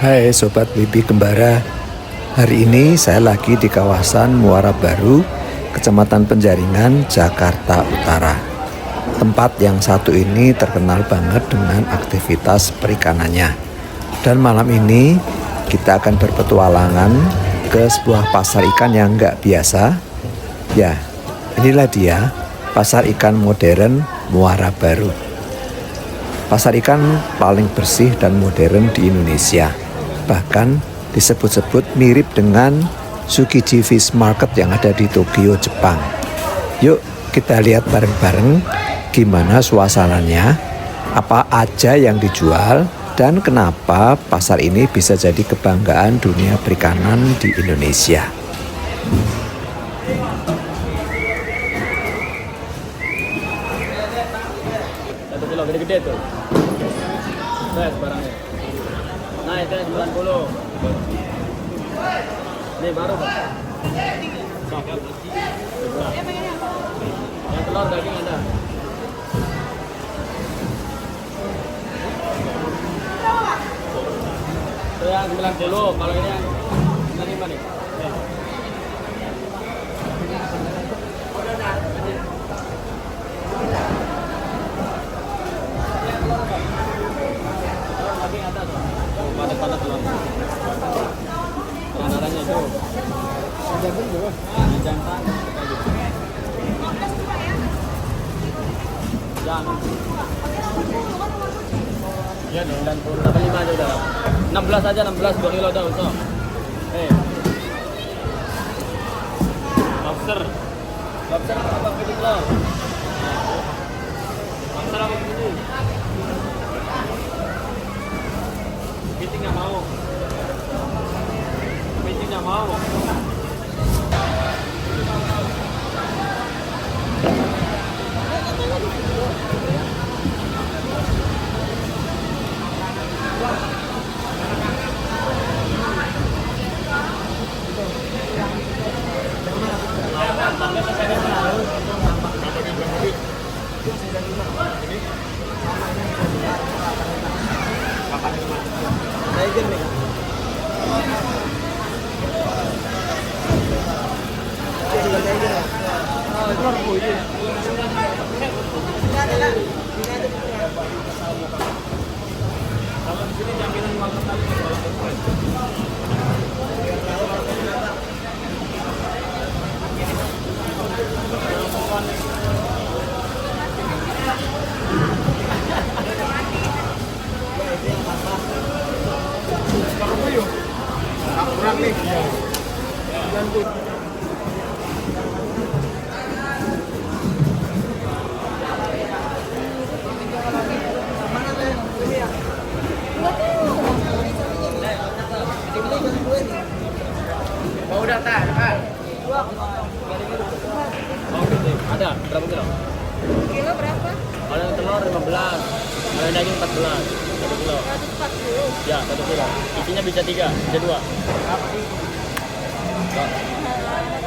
Hai Sobat Bibi Kembara. Hari ini saya lagi di kawasan Muara Baru, Kecamatan Penjaringan, Jakarta Utara. Tempat yang satu ini terkenal banget dengan aktivitas perikanannya. Dan malam ini kita akan berpetualangan ke sebuah pasar ikan yang nggak biasa. Ya, inilah dia, pasar ikan modern Muara Baru. Pasar ikan paling bersih dan modern di Indonesia. Bahkan disebut-sebut mirip dengan Tsukiji Fish Market yang ada di Tokyo, Jepang. Yuk kita lihat bareng-bareng gimana suasananya, apa aja yang dijual, dan kenapa pasar ini bisa jadi kebanggaan dunia perikanan di Indonesia. Satu kilo gede-gede tuh. Fresh barangnya. Nah, itu 90. Ini baru, Pak. Yang telur daging ada. Itu yang 90, kalau ini yang 95 nih. Padat telur. Darahnya itu. Jantan juga. Jantan. Jangan. Iya dong. Dan 85 aja udah. 16 aja, 16 2 kilo udah untuk. Lobster. Lobster apa kepiting lo? Lobster apa kepiting? Kepiting nggak mau. Kepiting nggak mau. Kurang nih. Udah tak? Ada berapa kilo? Kilo berapa? Kalau yang telur 15, kalau yang daging 14, 1 kilo. 140. Ya, 1 kilo. Isinya bisa 3, bisa 2.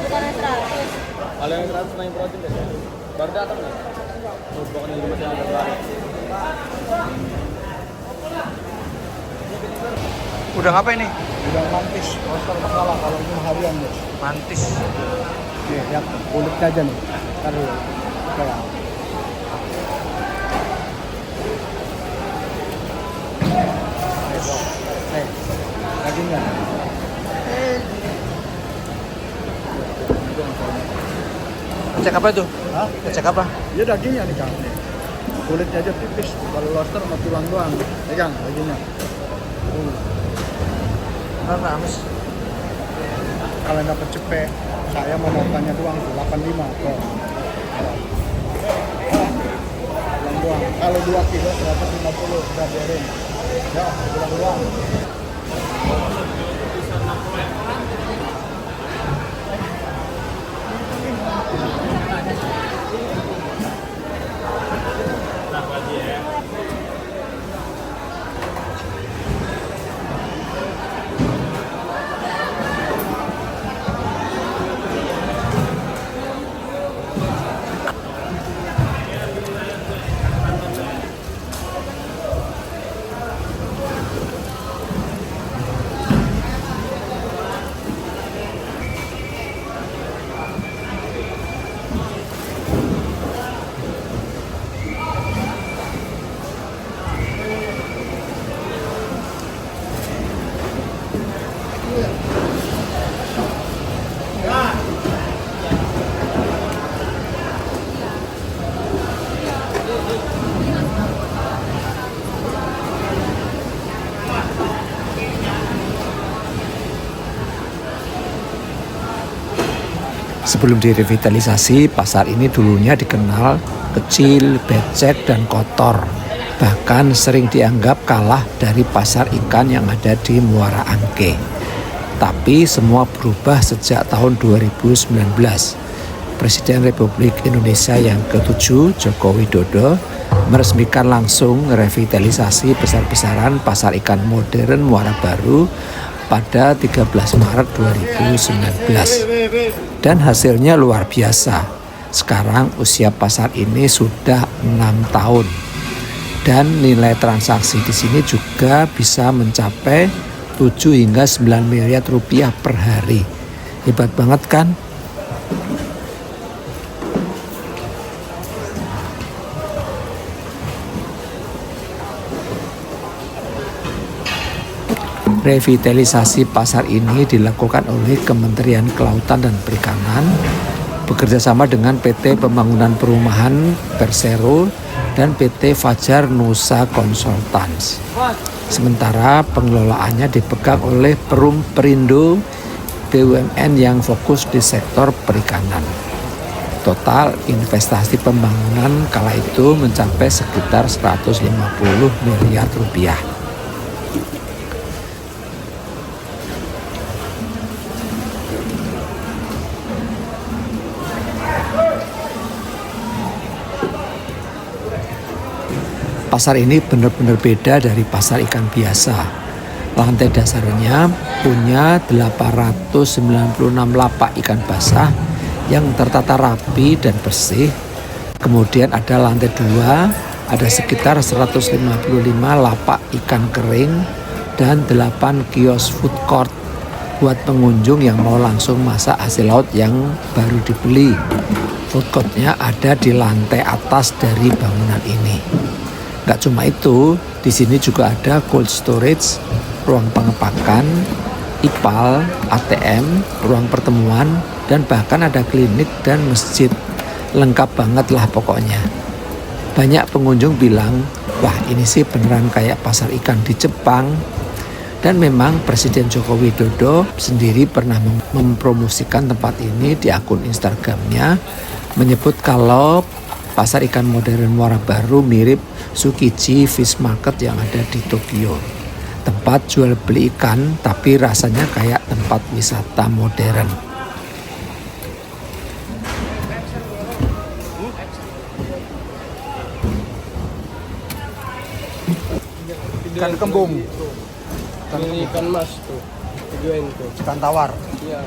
Bukan 100. Kalau yang 100 main protein deh. Baru datang nih. Oh, pokoknya di rumah saya ada. Udah ngapain nih? Udah mantis, roster masalah kalau itu harian bos. Mantis. Nih, lihat kulitnya aja nih. Taruh kayak. Nih, dagingnya. Cek apa itu? Hah? Cek apa? Ya dagingnya nih kang. Kulitnya aja tipis. Kalau roster sama tulang doang. Pegang dagingnya. Karena amis. Kalau yang dapat cepet, saya mau notanya doang 85 kok. Tulang doang. Kalau 2 kilo 150 udah biarin. Ya, tulang doang. Sebelum direvitalisasi, pasar ini dulunya dikenal kecil, becek, dan kotor. Bahkan sering dianggap kalah dari pasar ikan yang ada di Muara Angke. Tapi semua berubah sejak tahun 2019. Presiden Republik Indonesia yang ke-7, Joko Widodo, meresmikan langsung revitalisasi besar-besaran pasar ikan modern Muara Baru pada 13 Maret 2019. Dan hasilnya luar biasa. Sekarang usia pasar ini sudah 6 tahun. Dan nilai transaksi di sini juga bisa mencapai 7 hingga 9 miliar rupiah per hari. Hebat banget kan? Revitalisasi pasar ini dilakukan oleh Kementerian Kelautan dan Perikanan bekerjasama dengan PT Pembangunan Perumahan Persero dan PT Fajar Nusa Consultants. Sementara pengelolaannya dipegang oleh Perum Perindo BUMN yang fokus di sektor perikanan. Total investasi pembangunan kala itu mencapai sekitar 150 miliar rupiah. Pasar ini benar-benar beda dari pasar ikan biasa. Lantai dasarnya punya 896 lapak ikan basah yang tertata rapi dan bersih. Kemudian ada lantai 2, ada sekitar 155 lapak ikan kering dan 8 kios food court buat pengunjung yang mau langsung masak hasil laut yang baru dibeli. Food courtnya ada di lantai atas dari bangunan ini. Gak cuma itu, di sini juga ada cold storage, ruang pengepakan, IPAL, ATM, ruang pertemuan, dan bahkan ada klinik dan masjid. Lengkap banget lah pokoknya. Banyak pengunjung bilang, wah ini sih beneran kayak pasar ikan di Jepang. Dan memang Presiden Joko Widodo sendiri pernah mempromosikan tempat ini di akun Instagramnya, menyebut kalau pasar ikan modern Muara Baru mirip Tsukiji Fish Market yang ada di Tokyo. Tempat jual beli ikan tapi rasanya kayak tempat wisata modern. Ikan kembung, Ini ikan mas tuh, tujuan tuh. ikan tawar. Iya.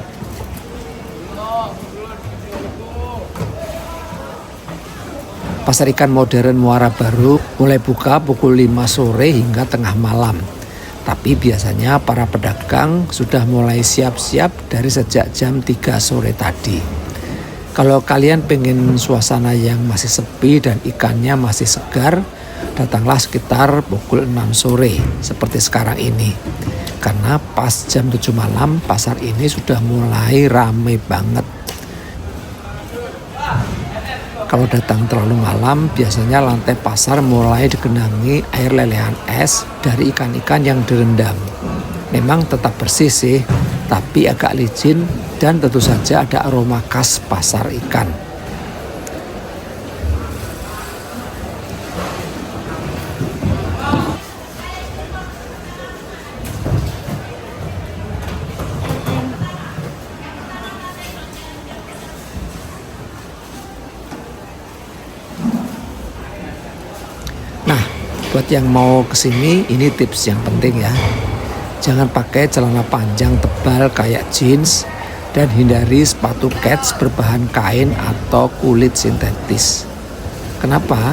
Pasar ikan modern Muara Baru mulai buka pukul 5 sore hingga tengah malam. Tapi biasanya para pedagang sudah mulai siap-siap dari sejak jam 3 sore tadi. Kalau kalian pengen suasana yang masih sepi dan ikannya masih segar, datanglah sekitar pukul 6 sore seperti sekarang ini. Karena pas jam 7 malam pasar ini sudah mulai ramai banget. Kalau datang terlalu malam, biasanya lantai pasar mulai digenangi air lelehan es dari ikan-ikan yang direndam. Memang tetap bersih sih, tapi agak licin dan tentu saja ada aroma khas pasar ikan. Nah, buat yang mau kesini, ini tips yang penting ya. Jangan pakai celana panjang tebal kayak jeans dan hindari sepatu kets berbahan kain atau kulit sintetis. Kenapa?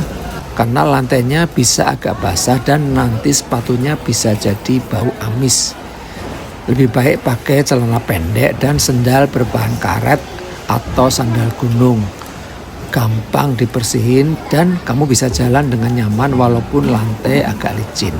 Karena lantainya bisa agak basah dan nanti sepatunya bisa jadi bau amis. Lebih baik pakai celana pendek dan sendal berbahan karet atau sandal gunung. Gampang dibersihin dan kamu bisa jalan dengan nyaman walaupun lantai agak licin.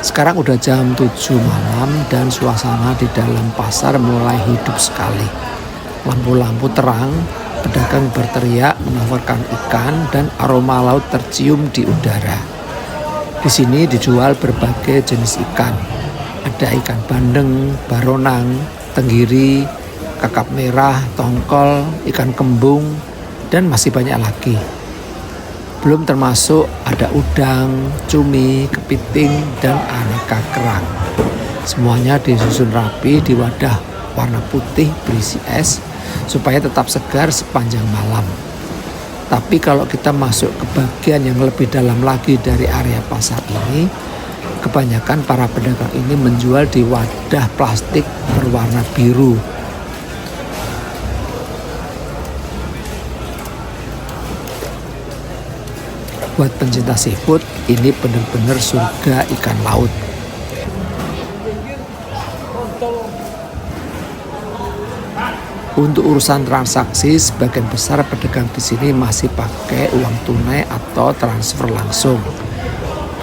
Sekarang udah jam 7 malam dan suasana di dalam pasar mulai hidup sekali. Lampu-lampu terang, pedagang berteriak menawarkan ikan dan aroma laut tercium di udara. Di sini dijual berbagai jenis ikan. Ada ikan bandeng, baronang, tenggiri, kakap merah, tongkol, ikan kembung, dan masih banyak lagi. Belum termasuk ada udang, cumi, kepiting, dan aneka kerang. Semuanya disusun rapi di wadah warna putih berisi es supaya tetap segar sepanjang malam. Tapi kalau kita masuk ke bagian yang lebih dalam lagi dari area pasar ini, kebanyakan para pedagang ini menjual di wadah plastik berwarna biru. Buat pencinta seafood, ini benar-benar surga ikan laut. Untuk urusan transaksi, sebagian besar pedagang di sini masih pakai uang tunai atau transfer langsung.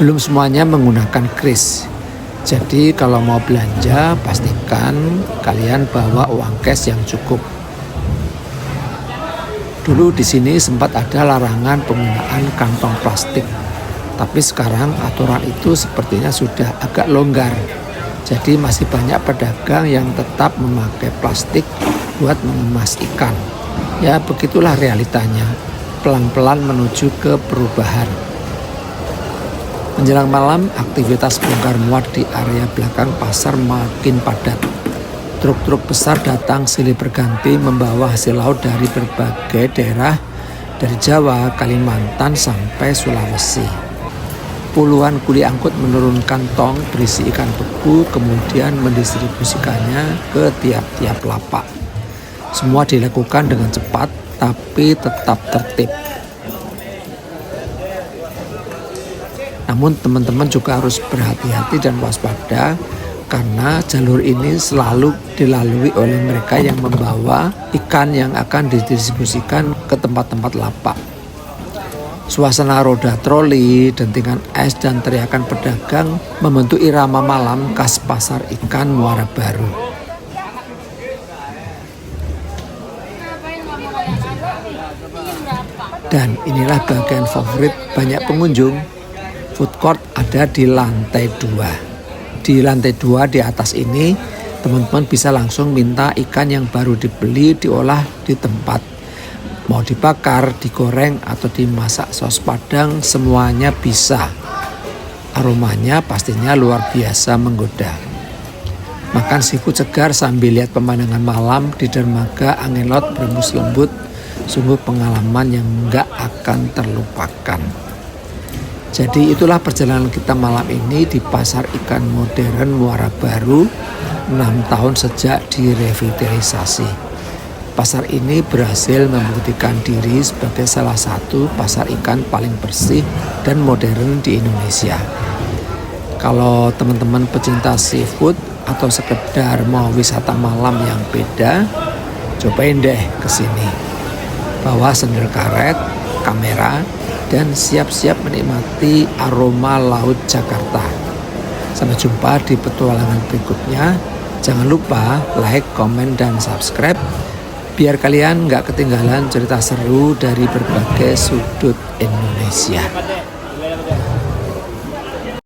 Belum semuanya menggunakan kris. Jadi kalau mau belanja, pastikan kalian bawa uang cash yang cukup. Dulu di sini sempat ada larangan penggunaan kantong plastik, tapi sekarang aturan itu sepertinya sudah agak longgar. Jadi masih banyak pedagang yang tetap memakai plastik buat mengemas ikan. Ya begitulah realitanya, pelan-pelan menuju ke perubahan. Menjelang malam, aktivitas bongkar muat di area belakang pasar makin padat. Truk-truk besar datang silih berganti membawa hasil laut dari berbagai daerah, dari Jawa, Kalimantan, sampai Sulawesi. Puluhan kuli angkut menurunkan tong berisi ikan beku, kemudian mendistribusikannya ke tiap-tiap lapak. Semua dilakukan dengan cepat, tapi tetap tertib. Namun teman-teman juga harus berhati-hati dan waspada, karena jalur ini selalu dilalui oleh mereka yang membawa ikan yang akan didistribusikan ke tempat-tempat lapak. Suasana roda troli, dentingan es, dan teriakan pedagang membentuk irama malam khas pasar ikan Muara Baru. Dan inilah bagian favorit banyak pengunjung. Food court ada di lantai 2. Di lantai 2 di atas ini, teman-teman bisa langsung minta ikan yang baru dibeli diolah di tempat. Mau dibakar, digoreng, atau dimasak saus padang, semuanya bisa. Aromanya pastinya luar biasa menggoda. Makan seafood segar sambil lihat pemandangan malam di dermaga angin laut berembus lembut, sungguh pengalaman yang gak akan terlupakan. Jadi itulah perjalanan kita malam ini di pasar ikan modern Muara Baru 6 tahun sejak direvitalisasi. Pasar ini berhasil membuktikan diri sebagai salah satu pasar ikan paling bersih dan modern di Indonesia. Kalau teman-teman pecinta seafood atau sekedar mau wisata malam yang beda, cobain deh ke sini. Bawa sandal karet, kamera, dan siap-siap menikmati aroma laut Jakarta. Sampai jumpa di petualangan berikutnya. Jangan lupa like, komen, dan subscribe biar kalian nggak ketinggalan cerita seru dari berbagai sudut Indonesia.